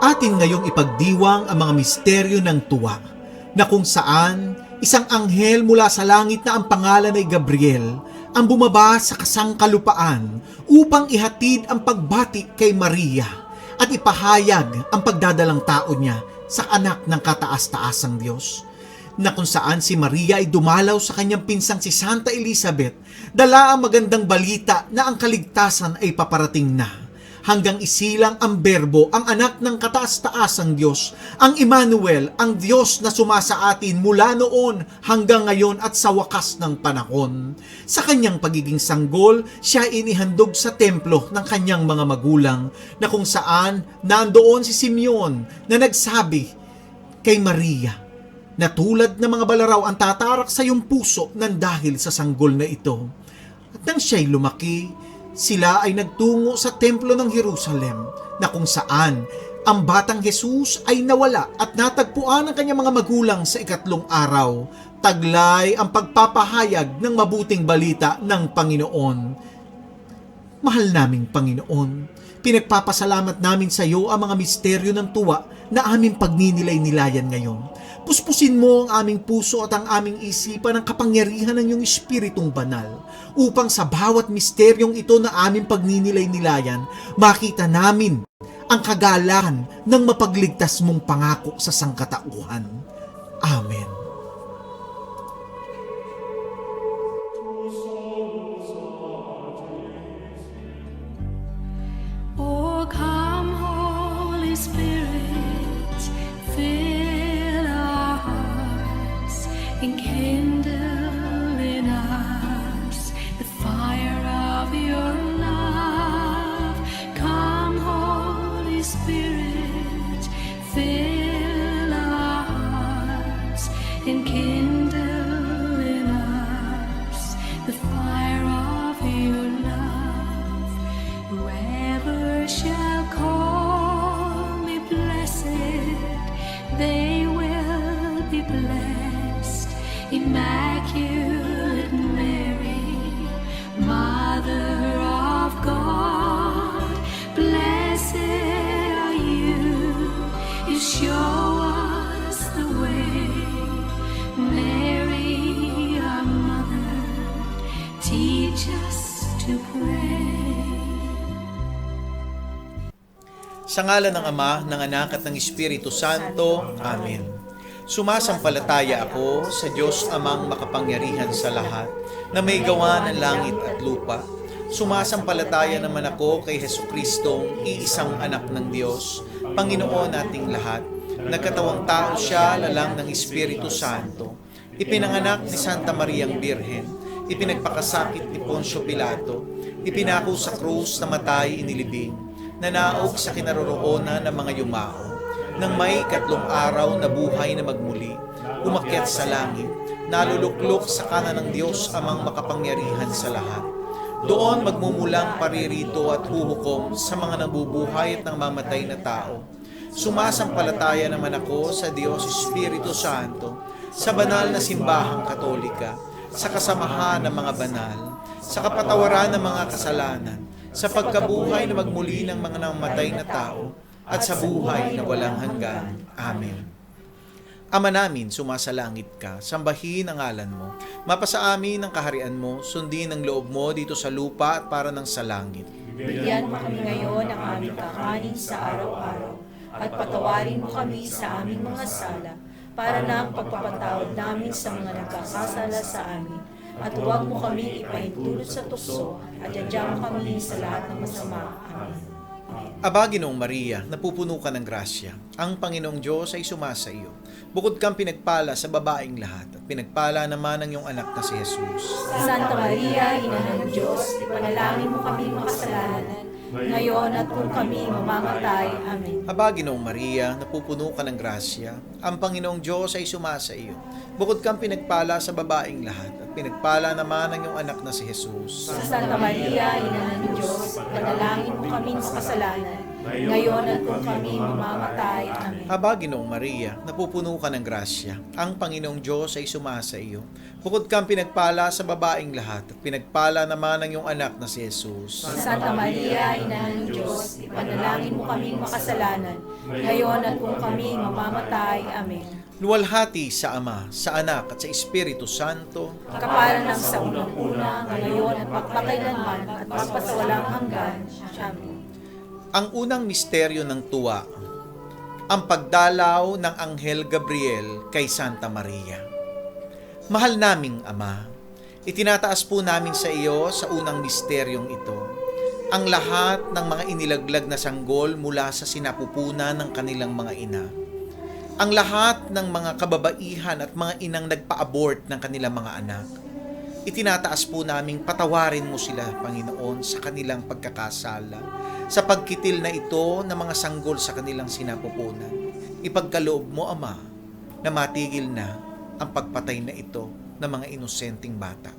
Atin ngayong ipagdiwang ang mga misteryo ng tuwa, na kung saan isang anghel mula sa langit na ang pangalan ay Gabriel ang bumaba sa kasangkalupaan upang ihatid ang pagbati kay Maria at ipahayag ang pagdadalang tao niya sa anak ng kataas-taasang Diyos, na kung saan si Maria ay dumalaw sa kanyang pinsang si Santa Elizabeth, dala ang magandang balita na ang kaligtasan ay paparating na. Hanggang isilang ang Berbo, ang anak ng kataas-taasang Diyos, ang Emmanuel, ang Diyos na sumasa atin mula noon hanggang ngayon at sa wakas ng panahon. Sa kanyang pagiging sanggol, siya inihandog sa templo ng kanyang mga magulang, na kung saan nandoon si Simeon na nagsabi kay Maria, na tulad ng mga balaraw ang tatarak sa iyong puso nang dahil sa sanggol na ito. At nang siya'y lumaki, sila ay nagtungo sa templo ng Jerusalem, na kung saan ang batang Jesus ay nawala at natagpuan ng kanyang mga magulang sa ikatlong araw. Taglay ang pagpapahayag ng mabuting balita ng Panginoon. Mahal naming Panginoon, pinagpapasalamat namin sa iyo ang mga misteryo ng tuwa na aming pagninilay-nilayan ngayon. Puspusin mo ang aming puso at ang aming isipan ng kapangyarihan ng iyong Espiritong Banal, upang sa bawat misteryong ito na aming pagninilay-nilayan, makita namin ang kagalakan ng mapagligtas mong pangako sa sangkatauhan. Amen. Oh, come, Holy Spirit, fill our hearts, enkindle in us the fire of your love. Come, Holy Spirit, fill our hearts, enkindle in us the fire of your love. Whoever shall call me blessed, they will be blessed. Immaculate Mary, Mother of God, blessed are you. You show us the way. Mary, our Mother, teach us to pray. Sa ngalan ng Ama, ng Anak at ng Espiritu Santo. Amen. Sumasampalataya ako sa Diyos Amang makapangyarihan sa lahat, na may gawa ng langit at lupa. Sumasampalataya naman ako kay Jesucristong iisang anak ng Diyos, Panginoon nating lahat. Nagkatawang tao siya, lalang ng Espiritu Santo. Ipinanganak ni Santa Mariang Birhen. Ipinagpakasakit ni Poncio Pilato. Ipinako sa krus, namatay, inilibing. Nanaog sa kinaroroonan ng mga yumao. Nang may ikatlong araw na buhay na magmuli, umakyat sa langit, naluluklok sa kanan ng Diyos Amang makapangyarihan sa lahat. Doon magmumulang paririto at huhukom sa mga nabubuhay at nang mamatay na tao. Sumasampalataya naman ako sa Diyos Espiritu Santo, sa banal na simbahang katolika, sa kasamahan ng mga banal, sa kapatawaran ng mga kasalanan, sa pagkabuhay na magmuli ng mga namatay na tao, at sa buhay na walang hanggan. Amen. Ama namin, sumasalangit ka, sambahin ang ngalan mo. Mapasa amin ang kaharian mo, sundin ang loob mo dito sa lupa at para ng sa langit. Bigyan mo kami ngayon ng aming kakanin sa araw-araw, at patawarin mo kami sa aming mga sala, para na ang pagpapatawad namin sa mga nagkakasala sa amin. At huwag mo kami ipahintulot sa tukso, at yadyang mo kami sa lahat ng masama. Amen. Aba, Ginoong Maria, napupuno ka ng grasya. Ang Panginoong Diyos ay sumasa iyo. Bukod kang pinagpala sa babaeng lahat, at pinagpala naman ang iyong anak na si Jesus. Santa Maria, Ina ng Diyos, ipanalangin mo kami makasalanan, ngayon at kung kami mamamatay. Amen. Aba, Ginoong Maria, napupuno ka ng grasya, ang Panginoong Diyos ay sumasa iyo. Bukod kang pinagpala sa babaeng lahat, at pinagpala naman ang iyong anak na si Jesus. Santa Maria, Ina ng Diyos, ipanalangin mo kami makasalanan, ngayon at kung kami mamamatay. Amen. Aba, Ginoong Maria, napupuno ka ng grasya, ang Panginoong Diyos ay sumasa iyo. Bukod kang pinagpala sa babaeng lahat, at pinagpala naman ang iyong anak na si Jesus. Santa Maria, Ina ng Diyos, ipanalangin mo kami makasalanan, ngayon at kung kami mamamatay. Amen. Luwalhati sa Ama, sa Anak, at sa Espiritu Santo. Kaparan ng sa unang-una, ngayon at magpakailanman, at magpasawalang hanggan. Amen. Ang unang misteryo ng tuwa, ang pagdalaw ng Anghel Gabriel kay Santa Maria. Mahal naming Ama, itinataas po namin sa iyo sa unang misteryong ito ang lahat ng mga inilaglag na sanggol mula sa sinapupunan ng kanilang mga ina. Ang lahat ng mga kababaihan at mga inang nagpa-abort ng kanilang mga anak. Itinataas po naming patawarin mo sila, Panginoon, sa kanilang pagkakasala, sa pagkitil na ito ng mga sanggol sa kanilang sinapupunan. Ipagkaloob mo, Ama, na matigil na ang pagpatay na ito ng mga inosenteng bata.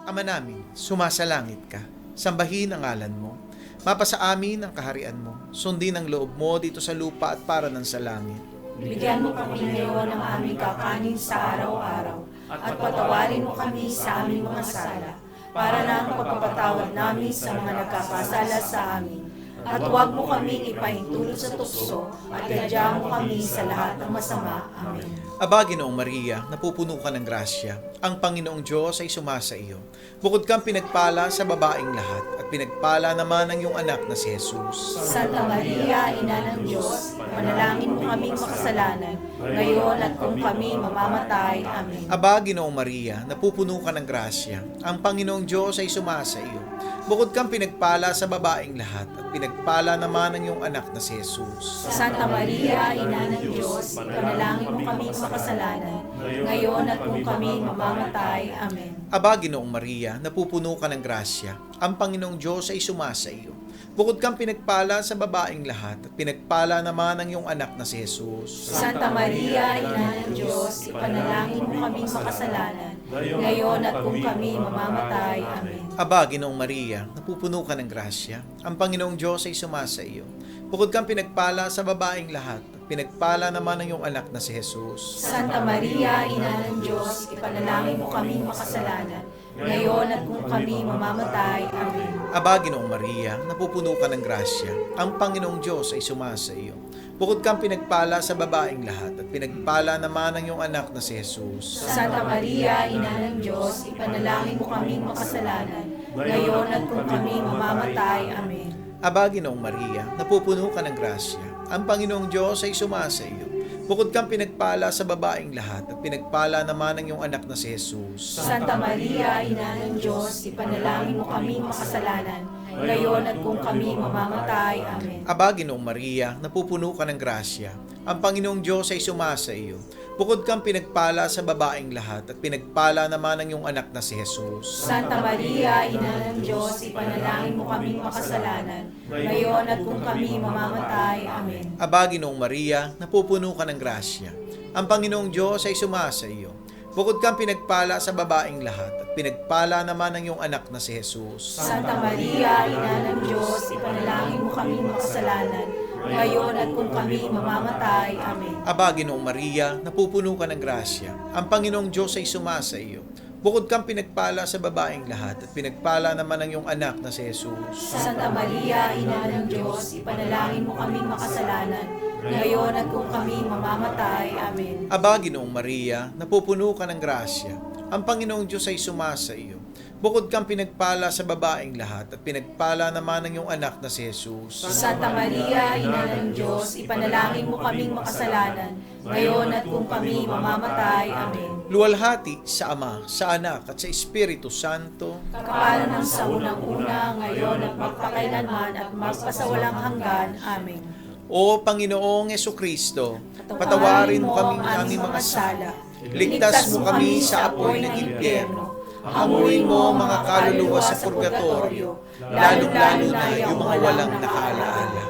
Ama namin, sumasalangit ka, sambahin ang ngalan mo, mapasa amin ang kaharian mo, sundin ang loob mo dito sa lupa at para ng sa langit. Bigyan mo kami ngayon ng aming kakanin sa araw-araw, at patawarin mo kami sa aming mga sala, para na ang pagpapatawad namin sa mga nagkakasala sa amin. At huwag mo kami ipahintulot sa tukso, at gadyahan mo kami sa lahat ng masama. Amen. Aba, Ginoong Maria, napupuno ka ng grasya, ang Panginoong Diyos ay sumasa iyo. Bukod kang pinagpala sa babaeng lahat, at pinagpala naman ang iyong anak na si Jesus. Santa Maria, Ina ng Diyos, manalangin mo kaming makasalanan, ngayon at kung kami mamamatay. Amen. Aba, Ginoong Maria, napupuno ka ng grasya, ang Panginoong Diyos ay sumasa iyo. Bukod kang pinagpala sa babaeng lahat, at pinagpala naman ang iyong anak na si Jesus. Santa Maria, Ina ng Diyos, panalangin mo kaming makasalanan, ngayon at kung kami mamamatay. Amen. Aba, Ginoong Maria, napupuno ka ng grasya, ang Panginoong Diyos ay sumasa iyo. Bukod kang pinagpala sa babaeng lahat, at pinagpala naman ang iyong anak na si Jesus. Santa Maria, Ina ng Diyos, ipanalangin mo kaming makasalanan, ngayon at kung kami mamamatay. Amen. Aba, Ginoong Maria, napupuno ka ng grasya, ang Panginoong Diyos ay sumasa iyo. Bukod kang pinagpala sa babaeng lahat, at pinagpala naman ang iyong anak na si Jesus. Santa Maria, Ina ng Diyos, ipanalangin mo kaming makasalanan, ngayon at kung kami mamamatay. Amen. Aba, Ginoong Maria, napupuno ka ng grasya, ang Panginoong Diyos ay sumasa iyo. Bukod kang pinagpala sa babaeng lahat, at pinagpala naman ang iyong anak na si Jesus. Santa Maria, Ina ng Diyos, ipanalangin mo kaming makasalanan, ngayon at kung kami mamamatay. Amen. Aba, Ginoong Maria, napupuno ka ng grasya, ang Panginoong Diyos ay sumasa iyo. Bukod kang pinagpala sa babaeng lahat, at pinagpala naman ang iyong anak na si Jesus. Santa Maria, Ina ng Diyos, ipanalangin mo kaming makasalanan, ngayon at kung kami mamamatay. Amen. Aba, Ginoong Maria, napupuno ka ng grasya, ang Panginoong Diyos ay sumasa iyo. Bukod kang pinagpala sa babaeng lahat, at pinagpala naman ang iyong anak na si Jesus. Santa Maria, Ina ng Diyos, ipanalangin mo kaming makasalanan, ngayon at kung kami mamamatay. Amen. Aba, Ginoong Maria, napupuno ka ng grasya, ang Panginoong Diyos ay sumasa iyo. Bukod kang pinagpala sa babaeng lahat, at pinagpala naman ang iyong anak na si Jesus. Santa Maria, Ina ng Diyos, ipanalangin mo kaming makasalanan, ngayon at kung kami mamamatay. Amen. Aba, Ginoong Maria, napupuno ka ng grasya, ang Panginoong Diyos ay sumasa iyo. Bukod kang pinagpala sa babaeng lahat, at pinagpala naman ang iyong anak na si Jesus. Santa Maria, Ina ng Diyos, ipanalangin mo kaming makasalanan, ngayon at kung kami mamamatay. Amen. Aba, Ginoong Maria, napupuno ka ng grasya, ang Panginoong Diyos ay sumasa iyo. Bukod kang pinagpala sa babaeng lahat, at pinagpala naman ang iyong anak na si Jesus. Santa Maria, Ina ng Diyos, ipanalangin mo kaming makasalanan, ngayon at kung kami mamamatay. Amen. Luwalhati sa Ama, sa Anak, at sa Espiritu Santo. Kapalan ng sa unang-una, ngayon at magpakailanman at magpasawalang hanggan. Amen. O Panginoong Hesukristo, patawarin mo kami ng aming mga sala. Ligtas mo kami sa apoy ng impyerno. Hamuin mo ang mga kaluluwa sa purgatorio, lalong-lalo na yung mga walang nakaalaala.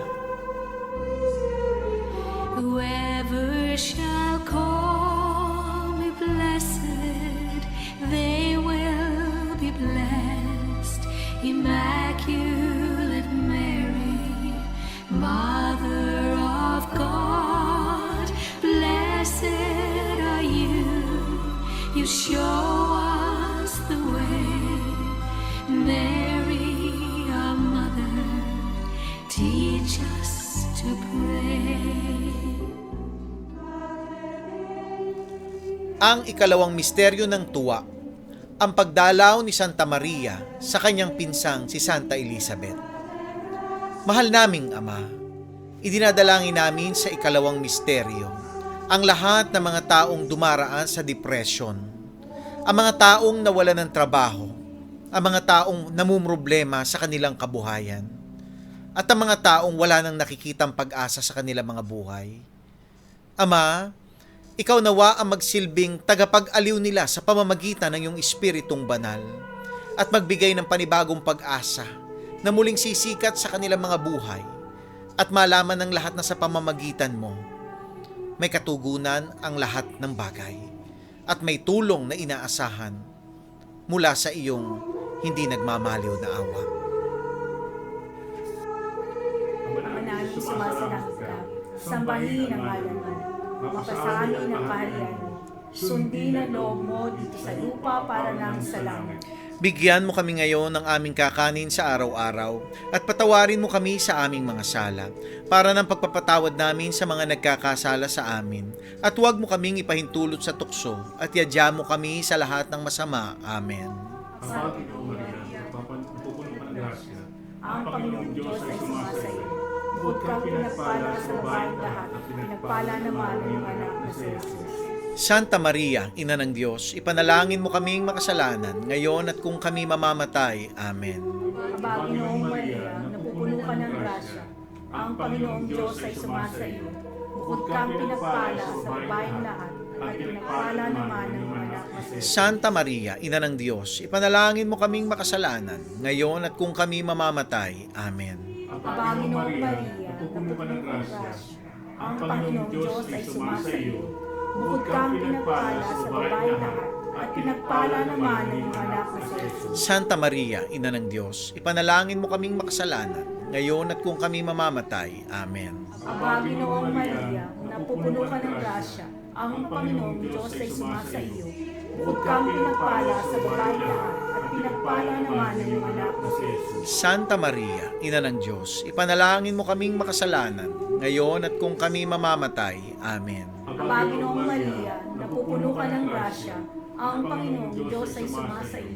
Whoever shall call me blessed, they will be blessed. Immaculate Mary, Mother of God, blessed are you. You show us the way. Mary, our mother, teach us to pray. Ang ikalawang misteryo ng tuwa, ang pagdalaw ni Santa Maria sa kanyang pinsang si Santa Elizabeth. Mahal naming Ama, idinadalangin namin sa ikalawang misteryo ang lahat ng mga taong dumaraan sa depression, ang mga taong nawalan ng trabaho, ang mga taong namumroblema sa kanilang kabuhayan, at ang mga taong wala nang nakikitang pag-asa sa kanilang mga buhay. Ama, ikaw nawa ang magsilbing tagapag-aliw nila sa pamamagitan ng iyong Espiritong Banal at magbigay ng panibagong pag-asa na muling sisikat sa kanilang mga buhay at malaman ng lahat na sa pamamagitan mo may katugunan ang lahat ng bagay at may tulong na inaasahan mula sa iyong hindi nagmamaliw na awa. Ama namin sumasalangit ka, sambahin ang ngalan mo, mapasanin ang kaharian mo, sundin ang loob mo dito sa lupa para nang sa langit. Bigyan mo kami ngayon ng aming kakanin sa araw-araw at patawarin mo kami sa aming mga sala para ng pagpapatawad namin sa mga nagkakasala sa amin at huwag mo kaming ipahintulot sa tukso at yadya mo kami sa lahat ng masama. Amen. Ang Panginoong Maria, napupuno ka ng grasya. Ang Panginoong Diyos ay sumasayo. Bukod kang pinagpala sa babaeng lahat, pinagpala naman ang iyong anak na si Jesus. Santa Maria, Ina ng Diyos, ipanalangin mo kaming makasalanan ngayon at kung kami mamamatay. Amen. Aba, Panginoong Maria, napupuno ka ng grasya. Ang Panginoong Diyos ay sumasayo. Bukod kang pinagpala sa babaeng lahat, at pinagpala naman ang iyong anak na si Jesus. Santa Maria, Ina ng Diyos, ipanalangin mo kaming makasalanan ngayon at kung kami mamamatay. Amen. Aba, Panginoong Maria, napupuno ka ng grasya. Ang Panginoong Diyos ay sumasayo. Bukod kang pinagpala sa babaeng lahat, at pinagpala naman ang iyong anak na si Jesus. Santa Maria, Ina ng Diyos, ipanalangin mo kaming makasalanan ngayon at kung kami mamamatay. Amen. Aba, Panginoong Maria, napupuno ka ng grasya. Ang Panginoong Diyos ay sumasayo. Bukod kang pinagpala sa babaeng lahat, at pinagpala naman ang iyong anak na si Jesus. Santa Maria, Ina ng Diyos, ipanalangin mo kaming makasalanan ngayon at kung kami mamamatay. Amen. Aba, Panginoong Maria, napupuno ka ng grasya. Ang Panginoong Diyos ay sumasayo.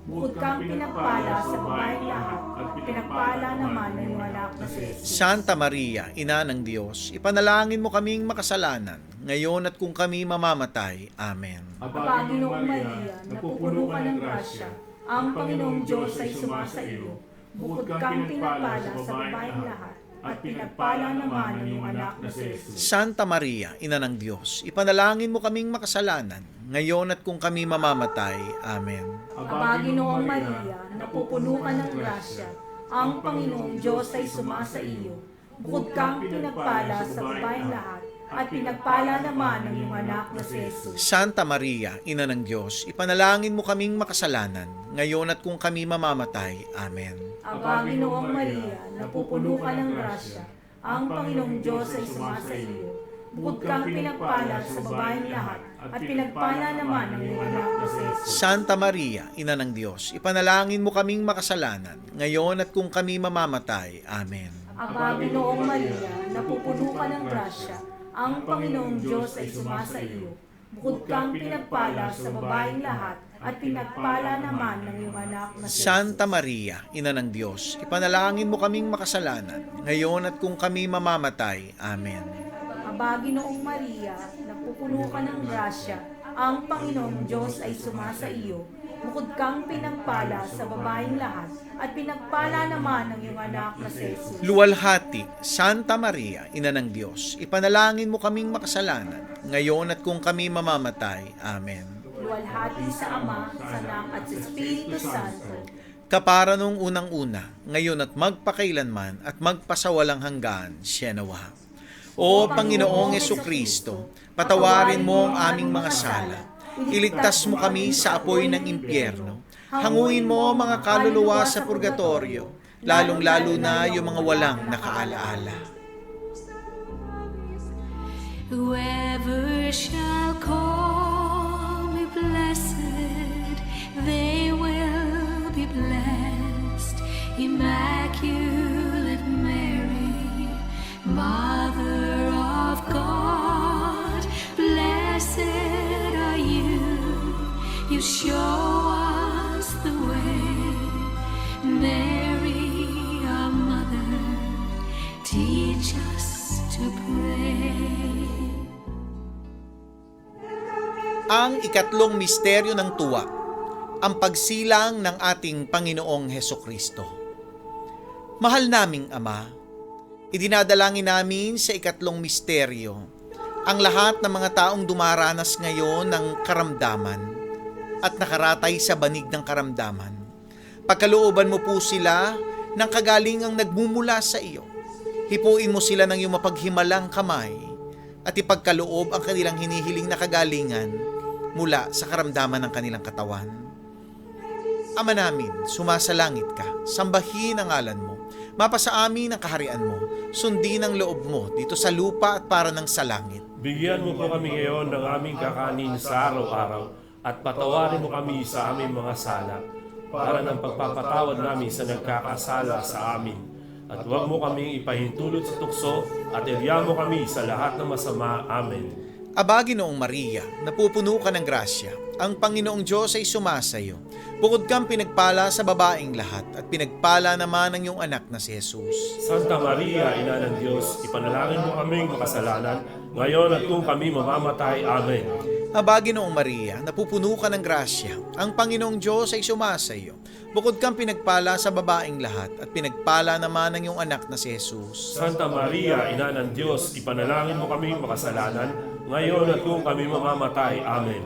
Bukod kang pinagpala sa babaeng lahat, at pinagpala naman ang iyong anak na si Jesus. Santa Maria, Ina ng Diyos, ipanalangin mo kaming makasalanan ngayon at kung kami mamamatay. Amen. Aba, Panginoong Maria, napupuno ka ng grasya. Ang Panginoong Diyos ay sumasayo. Bukod kang pinagpala sa babaeng lahat, at pinagpala naman ang iyong anak na si Jesus. Santa Maria, Ina ng Diyos, ipanalangin mo kaming makasalanan ngayon at kung kami mamamatay. Amen. Aba, Panginoong Maria, napupuno ka ng grasya. Ang Panginoong Diyos ay sumasaiyo. Bukod kang pinagpala sa babaeng lahat, at pinagpala naman ang iyong anak na si Jesus. Santa Maria, Ina ng Diyos, ipanalangin mo kaming makasalanan ngayon at kung kami mamamatay. Amen. Aba, Panginoong Maria, napupuno ka ng grasya. Ang Panginoong Diyos ay sumasaiyo. Bukod kang pinagpala sa babaeng lahat, at pinagpala naman ang iyong anak na si Jesus. Santa Maria, Ina ng Diyos, ipanalangin mo kaming makasalanan ngayon at kung kami mamamatay. Amen. Aba, Panginoong Maria, napupuno ka ng grasya. Ang Panginoong Diyos ay sumasaiyo. Bukod kang pinagpala sa babaeng lahat, at pinagpala naman ng iyong anak na si Jesus. Santa Maria, Ina ng Diyos, ipanalangin mo kaming makasalanan ngayon at kung kami mamamatay. Amen. Aba, Ginoong Maria, napupuno ka ng grasya. Ang Panginoong Diyos ay sumasaiyo. Bukod kang pinagpala sa babaeng lahat, at pinagpala naman ng iyong anak na si Jesus. Luwalhati, Santa Maria, Ina ng Diyos, ipanalangin mo kaming makasalanan, ngayon at kung kami mamamatay. Amen. Luwalhati sa Ama, sa Anak, at sa Espiritu Santo. Kapara nung unang-una, ngayon at magpakailanman at magpasawalang hanggan, Sienawa. O Panginoong Jesucristo, patawarin mo ang aming mga sala. Iligtas mo kami sa apoy ng impyerno. Hanguin mo ang mga kaluluwa sa purgatorio, lalong-lalo na yung mga walang nakaalaala. Whoever shall call me blessed, they will be blessed. Immaculate Mary, Mother of God, blessed are you. You show us the way. Mary, our mother, teach us to pray. Ang ikatlong misteryo ng tuwa, ang pagsilang ng ating Panginoong Hesukristo. Mahal naming Ama, idinadalangin namin sa ikatlong misteryo ang lahat ng mga taong dumaranas ngayon ng karamdaman at nakaratay sa banig ng karamdaman. Pagkalooban mo po sila ng kagalingang nagmumula sa iyo. Hipuin mo sila ng iyong mapaghimalang kamay at ipagkaloob ang kanilang hinihiling na kagalingan mula sa karamdaman ng kanilang katawan. Ama namin, sumasalangit ka, sambahin ang ngalan mo, mapasa amin ang kaharian mo, sundin ang loob mo dito sa lupa at para ng sa langit. Bigyan mo po kami ngayon ng aming kakanin sa araw-araw at patawarin mo kami sa aming mga sala para ng pagpapatawad namin sa nagkakasala sa amin. At huwag mo kaming ipahintulot sa tukso at irya mo kami sa lahat ng masama. Amen. Aba, Ginoong Maria, napupuno ka ng grasya, ang Panginoong Diyos ay sumasayo. Bukod kang pinagpala sa babaeng lahat at pinagpala naman ang iyong anak na si Jesus. Santa Maria, Ina ng Diyos, ipanalangin mo kaming makasalanan, ngayon at kung kami mamamatay. Amen. Aba, Ginoong Maria, napupuno ka ng grasya, ang Panginoong Diyos ay sumasayo. Bukod kang pinagpala sa babaeng lahat at pinagpala naman ang iyong anak na si Jesus. Santa Maria, Ina ng Diyos, ipanalangin mo kaming makasalanan, ngayon at kung kami mamamatay. Amen.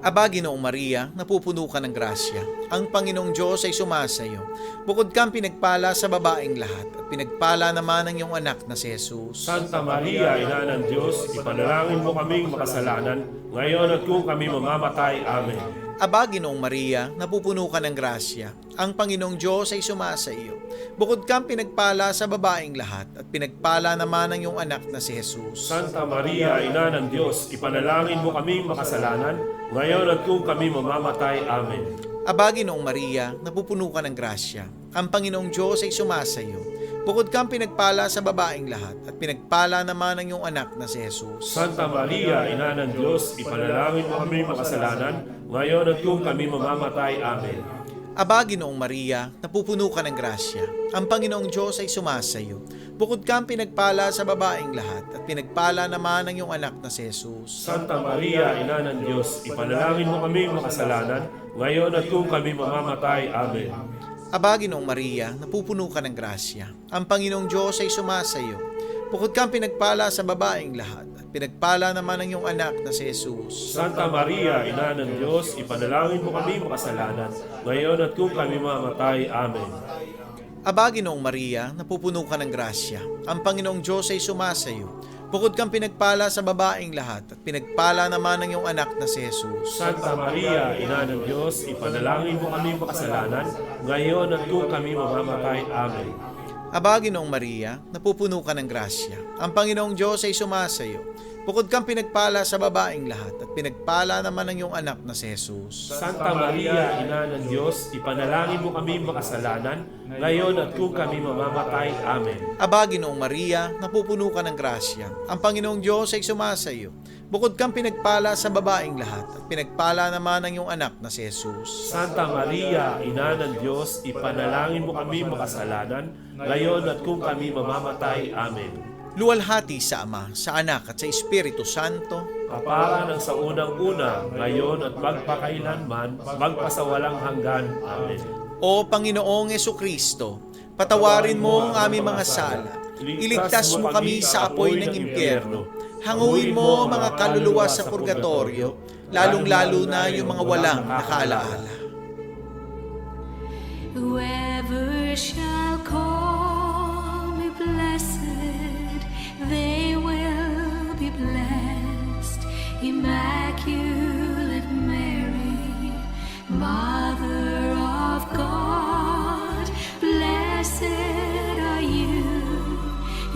Aba, Ginoong Maria, napupuno ka ng grasya, ang Panginoong Diyos ay sumasayo. Bukod kang pinagpala sa babaeng lahat at pinagpala naman ang iyong anak na si Jesus. Santa Maria, Ina ng Diyos, ipanalangin mo kaming makasalanan, ngayon at kung kami mamamatay. Amen. Aba, Ginoong Maria, napupuno ka ng grasya, ang Panginoong Diyos ay sumasayo. Bukod kang pinagpala sa babaeng lahat at pinagpala naman ang iyong anak na si Jesus. Santa Maria, Ina ng Diyos, ipanalangin mo kaming makasalanan, ngayon at kung kami mamamatay. Amen. Aba, Ginoong Maria, napupuno ka ng grasya, ang Panginoong Diyos ay sumasayo. Bukod kang pinagpala sa babaeng lahat at pinagpala naman ang iyong anak na si Jesus. Santa Maria, Ina ng Diyos, ipanalangin mo kaming makasalanan, ngayon at kung kami mamamatay. Amen. Aba, Ginoong Maria, napupuno ka ng grasya, ang Panginoong Diyos ay sumasayo. Bukod kang pinagpala sa babaeng lahat at pinagpala naman ang iyong anak na si Jesus. Santa Maria, Ina ng Diyos, ipanalangin mo kaming makasalanan, ngayon at kung kami mamamatay. Amen. Aba, Ginoong Maria, napupuno ka ng grasya, ang Panginoong Diyos ay sumasayo. Bukod kang pinagpala sa babaeng lahat at pinagpala naman ang iyong anak na si Jesus. Santa Maria, Ina ng Diyos, ipanalangin mo kami makasalanan, ngayon at kung kami mamamatay. Amen. Aba, Ginoong Maria, napupuno ka ng grasya, ang Panginoong Diyos ay sumasayo. Bukod kang pinagpala sa babaeng lahat at pinagpala naman ang iyong anak na si Jesus. Santa Maria, Ina ng Diyos, ipanalangin mo kami makasalanan, ngayon at kung kami mamamatay. Amen. Aba, Ginoong Maria, napupuno ka ng grasya, ang Panginoong Diyos ay sumasayo. Bukod kang pinagpala sa babaeng lahat at pinagpala naman ang iyong anak na si Jesus. Santa Maria, Ina ng Diyos, ipanalangin mo kami makasalanan, ngayon at kung kami mamamatay. Amen. Aba, Ginoong Maria, napupuno ka ng grasya, ang Panginoong Diyos ay sumasayo. Bukod kang pinagpala sa babaeng lahat at pinagpala naman ang iyong anak na si Jesus. Santa Maria, Ina ng Diyos, ipanalangin mo kami makasalanan, ngayon at kung kami mamamatay. Amen. Luwalhati sa Ama, sa Anak at sa Espiritu Santo. kapara ng sa unang-una, ngayon at magpakailanman, magpasawalang hanggan. Amen. O Panginoong Kristo, patawarin mo ang aming mga sala. Iligtas mo kami sa apoy ng impyerno. Hanguin mo ang mga kaluluwa sa purgatorio, lalong-lalo na yung mga walang nakaalaala. Whoever shall call me blessed, they will be blessed. Immaculate Mary, Mother of God, blessed are you.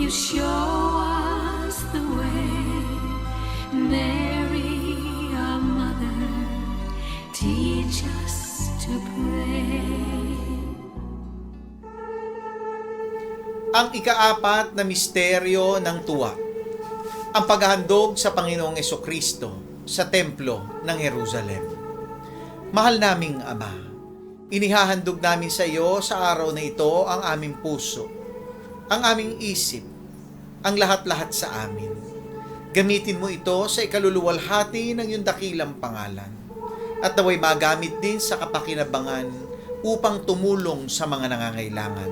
You show us the way. Mary, our mother, teach us to pray. Ang ikaapat na misteryo ng tuwa, ang paghahandog sa Panginoong Kristo sa templo ng Jerusalem. Mahal naming Ama, inihahandog namin sa iyo sa araw na ito ang aming puso, ang aming isip, ang lahat-lahat sa amin. Gamitin mo ito sa ikaluluwalhati ng iyong dakilang pangalan at naway magamit din sa kapakinabangan upang tumulong sa mga nangangailangan.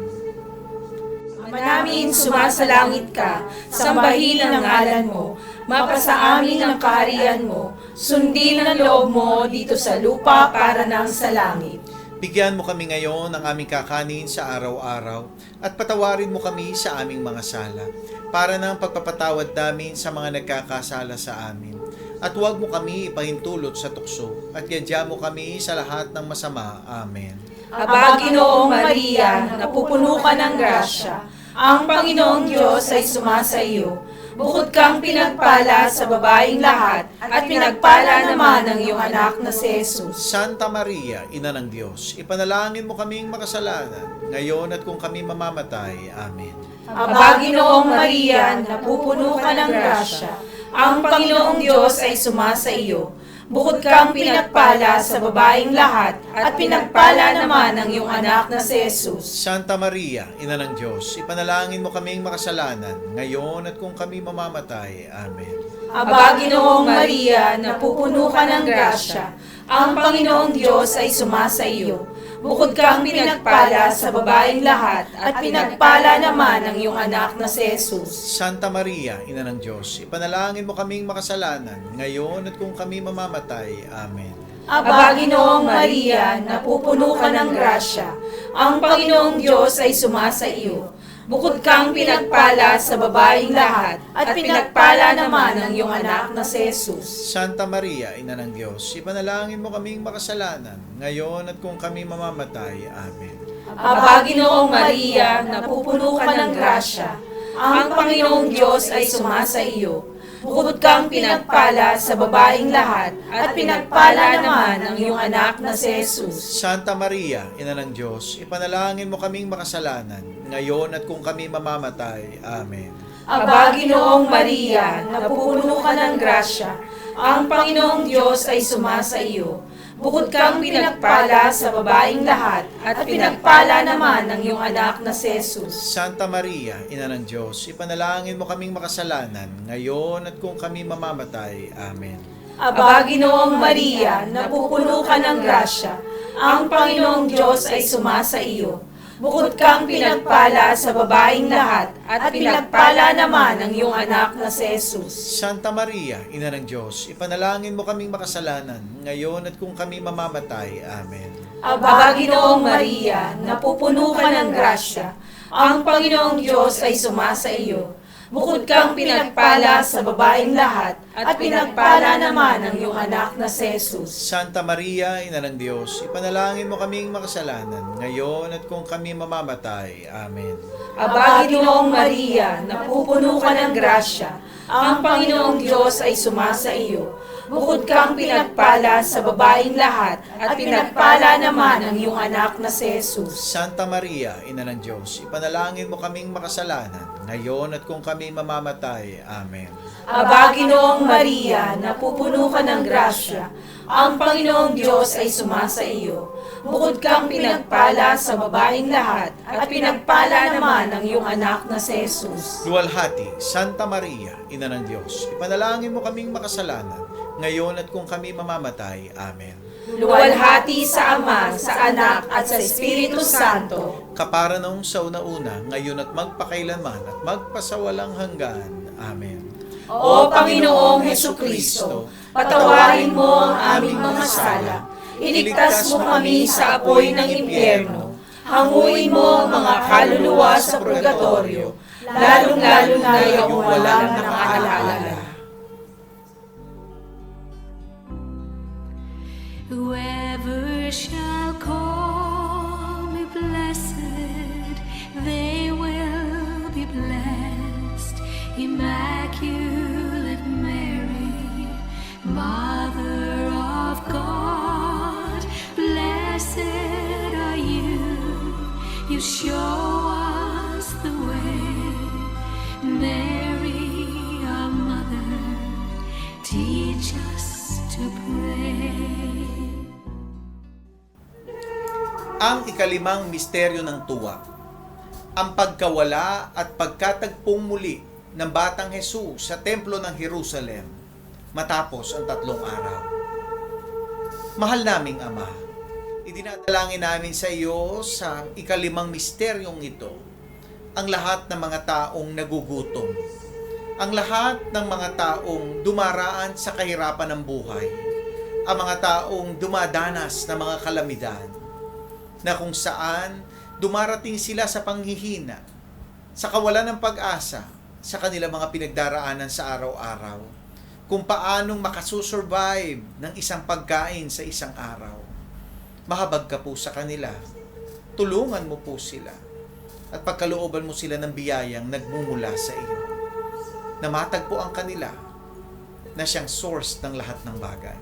Ama namin, sumasalangit ka, sambahin ang ngalan mo, mapasa amin ang kaharian mo, sundin ang loob mo dito sa lupa para nang sa langit. Bigyan mo kami ngayon ng aming kakanin sa araw-araw at patawarin mo kami sa aming mga sala para ng pagpapatawad namin sa mga nagkakasala sa amin. At huwag mo kami ipahintulot sa tukso at yadya mo kami sa lahat ng masama. Amen. Aba, Ginoong Maria, napupuno ka ng grasya, ang Panginoong Diyos ay sumasa iyo. Bukod kang pinagpala sa babaeng lahat, at pinagpala naman ang iyong anak na si Jesus. Santa Maria, Ina ng Diyos, ipanalangin mo kaming makasalanan, ngayon at kung kami mamamatay. Amen. Aba, Ginoong Maria, napupuno ka ng grasya, ang Panginoong Diyos ay sumasa iyo. Bukod kang pinagpala sa babaeng lahat, at pinagpala naman ang iyong anak na si Jesus. Santa Maria, Ina ng Diyos, ipanalangin mo kaming makasalanan, ngayon at kung kami mamamatay. Amen. Aba, Ginoong Maria, napupuno ka ng grasya, ang Panginoong Diyos ay sumasa iyo. Bukod kang pinagpala sa babaeng lahat, at pinagpala naman ang iyong anak na si Jesus. Santa Maria, Ina ng Diyos, ipanalangin mo kaming makasalanan, ngayon at kung kami mamamatay. Amen. Aba, Ginoong Maria, napupuno ka ng grasya, ang Panginoong Diyos ay sumasa iyo. Bukod kang pinagpala sa babaeng lahat, at pinagpala naman ang iyong anak na si Jesus. Santa Maria, Ina ng Diyos, ipanalangin mo kaming makasalanan, ngayon at kung kami mamamatay. Amen. Aba, Ginoong Maria, napupuno ka ng grasya, ang Panginoong Diyos ay sumasa iyo. Bukod kang pinagpala sa babaeng lahat, at pinagpala naman ang iyong anak na si Jesus. Santa Maria, Ina ng Diyos, ipanalangin mo kaming makasalanan, ngayon at kung kami mamamatay. Amen. Aba, Ginoong Maria, napupuno ka ng grasya, ang Panginoong Diyos ay sumasa iyo. Bukod kang pinagpala sa babaeng lahat, at pinagpala naman ang iyong anak na si Jesus. Santa Maria, Ina ng Diyos, ipanalangin mo kaming makasalanan, ngayon at kung kami mamamatay. Amen. Aba, Ginoong Maria, napupuno ka ng grasya, ang Panginoong Diyos ay sumasa iyo. Bukod kang pinagpala sa babaeng lahat, at pinagpala naman ang iyong anak na si Jesus. Santa Maria, Ina ng Diyos, ipanalangin mo kaming makasalanan, ngayon at kung kami mamamatay. Amen. Aba, Ginoong Maria, napupuno ka ng grasya, ang Panginoong Diyos ay sumasa iyo. Bukod kang pinagpala sa babaeng lahat, at pinagpala naman ang iyong anak na si Jesus. Santa Maria, Ina ng Diyos, ipanalangin mo kaming makasalanan, ngayon at kung kami mamamatay. Amen. Aba, Ginoong Maria, napupuno ka ng grasya, ang Panginoong Diyos ay sumasa iyo. Bukod kang pinagpala sa babaeng lahat, at pinagpala naman ang iyong anak na si Jesus. Santa Maria, Ina ng Diyos, ipanalangin mo kaming makasalanan, ngayon at kung kami mamamatay. Amen. Aba, Ginoong Maria, napupuno ka ng grasya, Ang Panginoong Diyos ay sumasa iyo. Bukod kang pinagpala sa babaeng lahat, at pinagpala naman ang iyong anak na si Jesus. Luwalhati, Santa Maria, Ina ng Diyos, ipanalangin mo kaming makasalanan, ngayon at kung kami mamamatay. Amen. Luwalhati sa Ama, sa Anak, at sa Espiritu Santo. Kapara noong sa una-una, ngayon at magpakailanman at magpasawalang hanggan. Amen. O Panginoong Hesukristo, patawarin mo ang aming mga sala. Iligtas mo kami sa apoy ng impyerno. Hanguin mo ang mga kaluluwa sa purgatorio, lalong-lalo na yung walang nakaalala. Whoever shall call me blessed, they will be blessed. Immaculate Mary, Mother of God, blessed are you. You show us the way. Mary, our mother, teach us to pray. Ang ikalimang misteryo ng tuwa, ang pagkawala at pagkatagpong muli ng Batang Jesus sa Templo ng Jerusalem matapos ang 3 araw. Mahal naming Ama, idinadalangin namin sa iyo sa ikalimang misteryong ito ang lahat ng mga taong nagugutom, ang lahat ng mga taong dumaraan sa kahirapan ng buhay, ang mga taong dumadanas ng mga kalamidad, na kung saan dumarating sila sa panghihina, sa kawalan ng pag-asa, sa kanilang mga pinagdaraanan sa araw-araw, kung paanong makasusurvive ng isang pagkain sa isang araw. Mahabag ka po sa kanila, tulungan mo po sila, at pagkalooban mo sila ng biyayang nagmumula sa iyo, na matagpuan kanila na siyang source ng lahat ng bagay.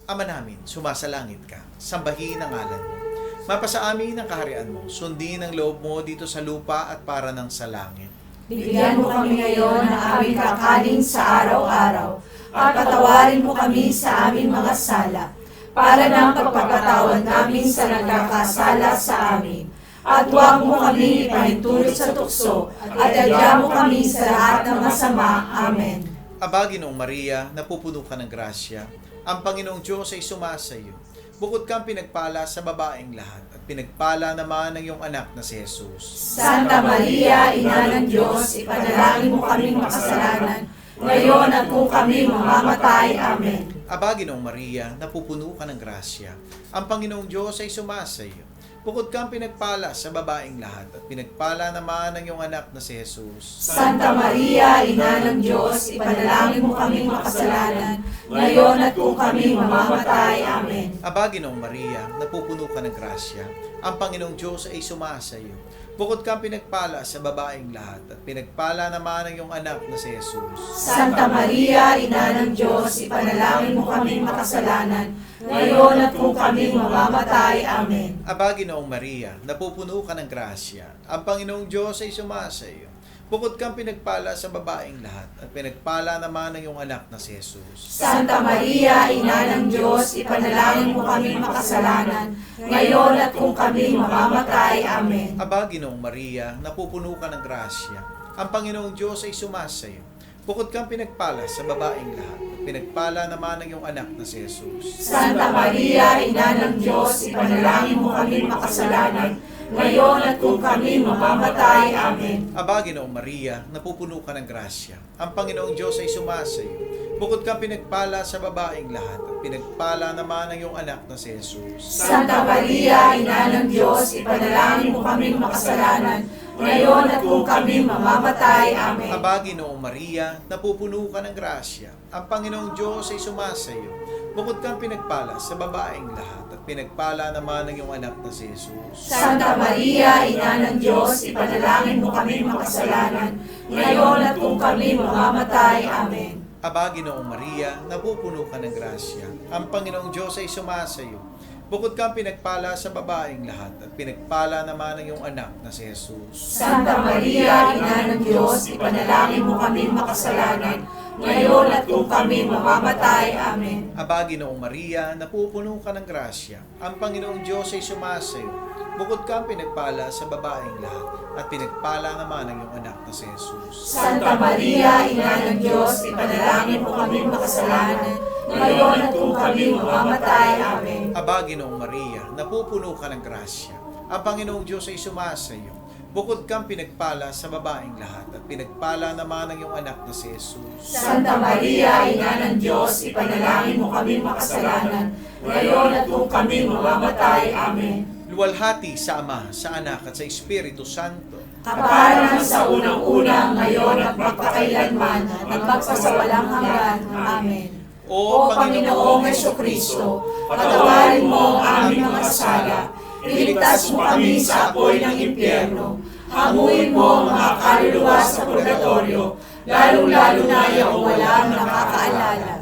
Ama namin, sumasalangit ka, sambahin ang ngalan mo. Mapasa amin ang kaharian mo, sundin ang loob mo dito sa lupa at para ng sa langit. Bigyan mo kami ngayon ng aming kakanin sa araw-araw, at patawarin mo kami sa aming mga sala, para ng pagpapatawad namin sa nagkakasala sa amin. At huwag mo kami ipahintulot sa tukso, at adya mo kami sa lahat ng masama. Amen. Aba, Ginoong Maria, napupuno ka ng grasya, ang Panginoong Diyos ay sumasa iyo. Bukod kang pinagpala sa babaeng lahat, at pinagpala naman ng iyong anak na si Jesus. Santa Maria, Ina ng Diyos, ipanalangin mo kaming makasalanan, ngayon at kung kami mamamatay. Amen. Aba, Ginoong Maria, napupuno ka ng grasya, ang Panginoong Diyos ay sumasa iyo. Bukod kang pinagpala sa babaeng lahat, at pinagpala naman ng iyong anak na si Jesus. Santa Maria, Ina ng Diyos, ipanalangin mo kaming makasalanan, ngayon at kung kami mamamatay. Amen. Aba, Ginoong Maria, napupuno ka ng grasya, ang Panginoong Diyos ay sumasa iyo. Bukod kang pinagpala sa babaeng lahat, at pinagpala naman ng iyong anak na si Jesus. Santa Maria, Ina ng Diyos, ipanalangin mo kaming makasalanan, ngayon at kung kami mamamatay. Amen. Aba, Ginoong Maria, napupuno ka ng grasya, ang Panginoong Diyos ay sumasa iyo. Bukod kang pinagpala sa babaeng lahat, at pinagpala naman ng iyong anak na si Jesus. Santa Maria, Ina ng Diyos, ipanalangin mo kaming makasalanan, ngayon at kung kami mamamatay. Amen. Aba, Ginoong Maria, napupuno ka ng grasya, ang Panginoong Diyos ay sumasa iyo. Bukod kang pinagpala sa babaeng lahat, at pinagpala naman ng iyong anak na si Jesus. Santa Maria, Ina ng Diyos, ipanalangin mo kaming makasalanan, ngayon at kung kami mamamatay. Amen. Aba, Ginoong Maria, napupuno ka ng grasya, ang Panginoong Diyos ay sumasa iyo. Bukod kang pinagpala sa babaeng lahat, at pinagpala naman ng iyong anak na si Jesus. Santa Maria, Ina ng Diyos, ipanalangin mo kaming makasalanan, ngayon at kung kami mamamatay. Amen. Aba, Ginoong Maria, napupuno ka ng grasya, ang Panginoong Diyos ay sumasa iyo. Bukod kang pinagpala sa babaeng lahat, at pinagpala naman ng iyong anak na si Jesus. Santa Maria, Ina ng Diyos, ipanalangin mo kaming makasalanan, ngayon at kung kami mamamatay. Amen. Aba, Ginoong Maria, napupuno ka ng grasya, ang Panginoong Diyos ay sumasa iyo. Bukod kang pinagpala sa babaeng lahat, at pinagpala naman ng iyong anak na si Jesus. Santa Maria, Ina ng Diyos, ipanalangin mo kaming makasalanan, ngayon at kung kami mamamatay. Amen. Aba, Ginoong Maria, napupuno ka ng grasya. Ang Panginoong Diyos ay sumasayo. Bukod ka ang pinagpala sa babaeng lahat, at pinagpala naman ang iyong anak na si Jesus. Santa Maria, Ina ng Diyos, ipanalangin mo kami makasalanan, ngayon at kung kami mamamatay. Amen. Aba, Ginoong Maria, napupuno ka ng grasya. Ang Panginoong Diyos ay sumasayo. Bukod kang pinagpala sa babaeng lahat, at pinagpala naman ang iyong anak na si Jesus. Santa Maria, Ina ng Diyos, ipanalangin mo kami makasalanan, ngayon at kung kami mamamatay. Amen. Luwalhati sa Ama, sa Anak, at sa Espiritu Santo. Kaparan sa unang-una, ngayon at magpakailanman, at magpasawalang hanggan. Amen. O Panginoong Jesucristo, patawarin mo ang aming mga sala, iligtas mo kami sa apoy ng impyerno, hamuin mo ang mga kaluluwa sa purgatorio, lalong-lalo na yung walang nakakaalala.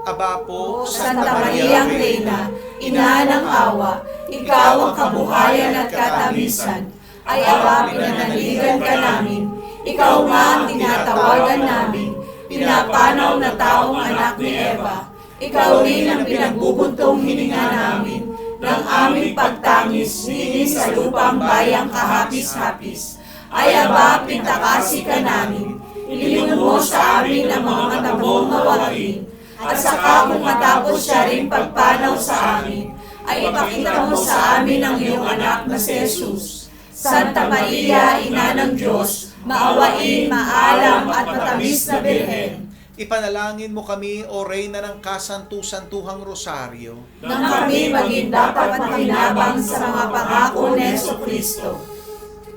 Aba po, Santa Mariang Reina, Ina ng awa, ikaw ang kabuhayan at katabisan, ay aba, pinanaligan ka namin, ikaw nga ang tinatawagan namin, pinapanaw na taong anak ni Eva, ikaw rin ang pinagbubuntong hininga namin, ng aming pagtangis, ninis sa lupang bayang kahapis-hapis, ay aba, pintakasi ka namin, ilingon mo sa amin ang mga matabong mawain, at saka kung matapos siya rin pagpanaw sa amin, ay ipakita mo sa amin ang iyong anak na si Jesus. Santa Maria, Ina ng Diyos, maawain, maalam at matamis na Birhen, ipanalangin mo kami, O Reyna ng Kasantu-Santuhang Rosaryo, nang kami maging dapat makinabang sa mga pangako ni Jesucristo.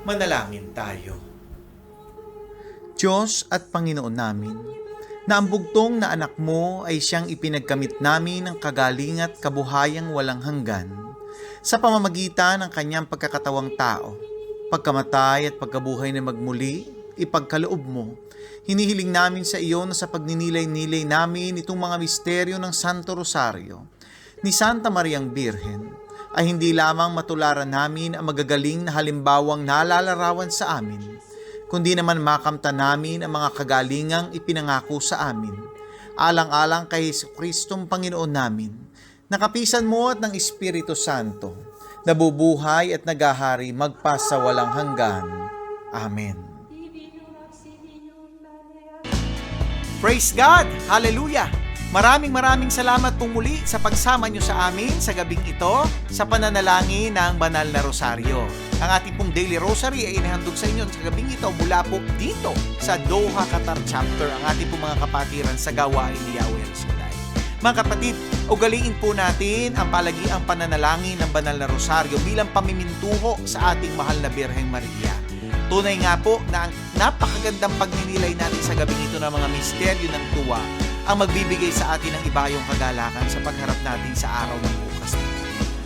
manalangin tayo. Diyos at Panginoon namin, na ang bugtong na anak mo ay siyang ipinagkamit namin ng kagaling at kabuhayang walang hanggan sa pamamagitan ng kanyang pagkakatawang tao, pagkamatay at pagkabuhay na magmuli, ipagkaloob mo. Hinihiling namin sa iyo na sa pagninilay-nilay namin itong mga misteryo ng Santo Rosario ni Santa Mariang Birhen ay hindi lamang matularan namin ang magagaling na halimbawang nalalarawan sa amin, kundi naman makamta namin ang mga kagalingang ipinangako sa amin, alang-alang kay Jesucristong Panginoon namin, nakapisan mo at ng Espiritu Santo, nabubuhay at nagahari magpasawalang hanggan. Amen. Praise God! Hallelujah! Maraming salamat po muli sa pagsama nyo sa amin sa gabing ito sa pananalangin ng Banal na Rosaryo. Ang ating pong Daily Rosary ay inihandog sa inyo sa gabing ito mula po dito sa Doha, Qatar Chapter, ang ating pong mga kapatiran sa gawain ni Yahweh El Shaddai. Mga kapatid, ugaliin po natin ang palagiang pananalangin ng Banal na Rosaryo bilang pamimintuho sa ating mahal na Birheng Maria. Tunay nga po na ang napakagandang pagninilay natin sa gabing ito ng mga misteryo ng tuwa ang magbibigay sa atin ng ibayong kagalakan sa pagharap natin sa araw ng bukas.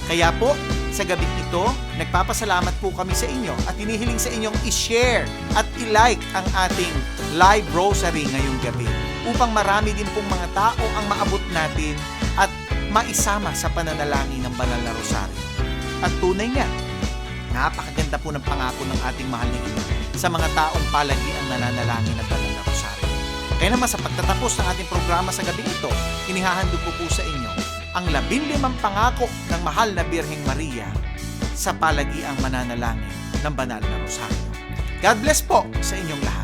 Kaya po, sa gabing ito, nagpapasalamat po kami sa inyo at hinihiling sa inyong i-share at i-like ang ating live rosary ngayong gabi upang marami din pong mga tao ang maabot natin at maisama sa pananalangin ng Banal na Rosaryo. At tunay nga, napakaganda po ng pangako ng ating mahal na Ina sa mga taong palagi ang nananalangin ng Banal na Rosaryo. Kaya naman sa pagtatapos ng ating programa sa gabi ito, inihahandog po sa inyo ang 15 pangako ng mahal na Birheng Maria sa palagiang mananalangin ng Banal na Rosaryo. God bless po sa inyong lahat.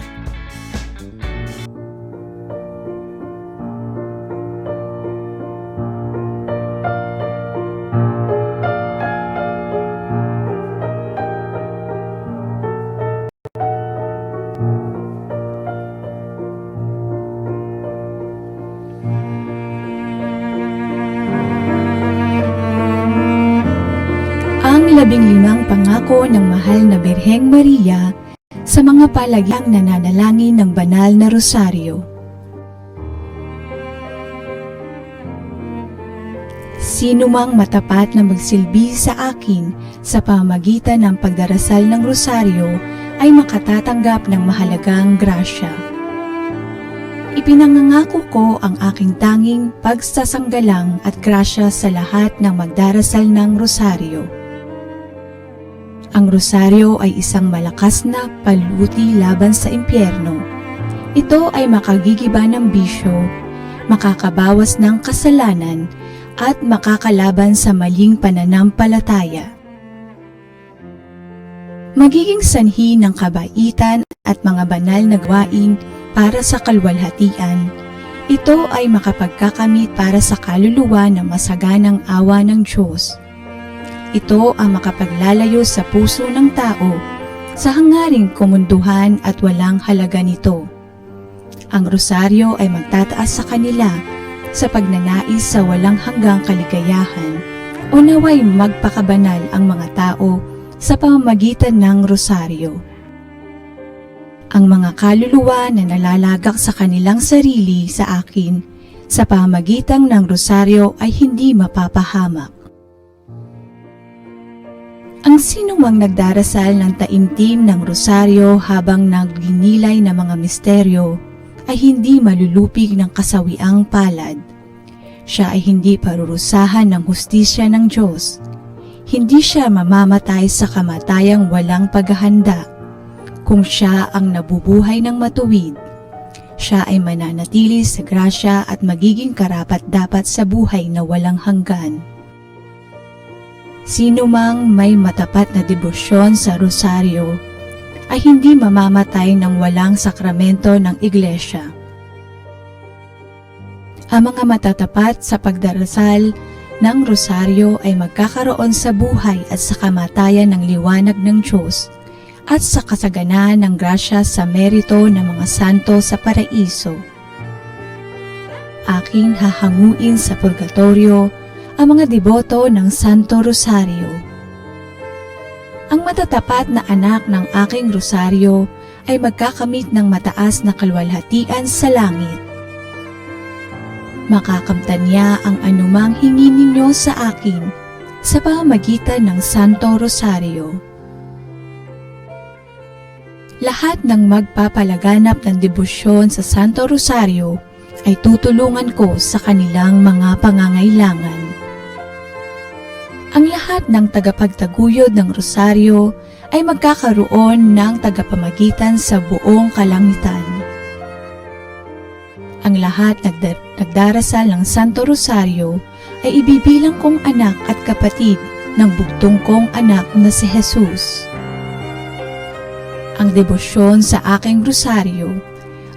Ang 15 pangako ng mahal na Birheng Maria sa mga palagiang nananalangin ng Banal na Rosaryo. Sino mang matapat na magsilbi sa akin sa pamamagitan ng pagdarasal ng Rosaryo ay makatatanggap ng mahalagang grasya. Ipinangangako ko ang aking tanging pagsasanggalang at grasya sa lahat ng magdarasal ng Rosaryo. Ang Rosaryo ay isang malakas na paluti laban sa impyerno. Ito ay makagigiba ng bisyo, makakabawas ng kasalanan, at makakalaban sa maling pananampalataya. Magiging sanhi ng kabaitan at mga banal na gawain para sa kalwalhatian. Ito ay makapagkakamit para sa kaluluwa ng masaganang awa ng Diyos. Ito ang makapaglalayo sa puso ng tao sa hangaring kumunduhan at walang halaga nito. Ang rosaryo ay magtataas sa kanila sa pagnanais sa walang hanggang kaligayahan o naway magpakabanal ang mga tao sa pamamagitan ng rosaryo. Ang mga kaluluwa na nalalagak sa kanilang sarili sa akin sa pamamagitan ng rosaryo ay hindi mapapahamak. Ang sinumang nagdarasal ng taimtim ng rosaryo habang nagninilay ng mga misteryo ay hindi malulupig ng kasawiang palad. Siya ay hindi parurusahan ng hustisya ng Diyos. Hindi siya mamamatay sa kamatayang walang paghahanda. Kung siya ang nabubuhay ng matuwid, siya ay mananatili sa grasya at magiging karapat-dapat sa buhay na walang hanggan. Sino mang may matapat na debosyon sa rosaryo ay hindi mamamatay ng walang sakramento ng iglesia. Ang mga matatapat sa pagdarasal ng rosaryo ay magkakaroon sa buhay at sa kamatayan ng liwanag ng Diyos at sa kasaganaan ng grasya sa merito ng mga santo sa paraiso. Aking hahanguin sa purgatorio ang mga deboto ng Santo Rosario. Ang matatapat na anak ng aking rosaryo ay magkakamit ng mataas na kalwalhatian sa langit. Makakamtan niya ang anumang hingi ninyo sa akin sa pamamagitan ng Santo Rosario. Lahat ng magpapalaganap ng debosyon sa Santo Rosario ay tutulungan ko sa kanilang mga pangangailangan. Ang lahat ng tagapagtaguyod ng rosaryo ay magkakaroon ng tagapamagitan sa buong kalangitan. Ang lahat nagdarasal ng Santo Rosario ay ibibilang kong anak at kapatid ng bugtong kong anak na si Jesus. Ang debosyon sa aking rosaryo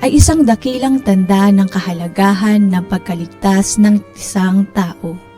ay isang dakilang tanda ng kahalagahan ng pagkaligtas ng isang tao.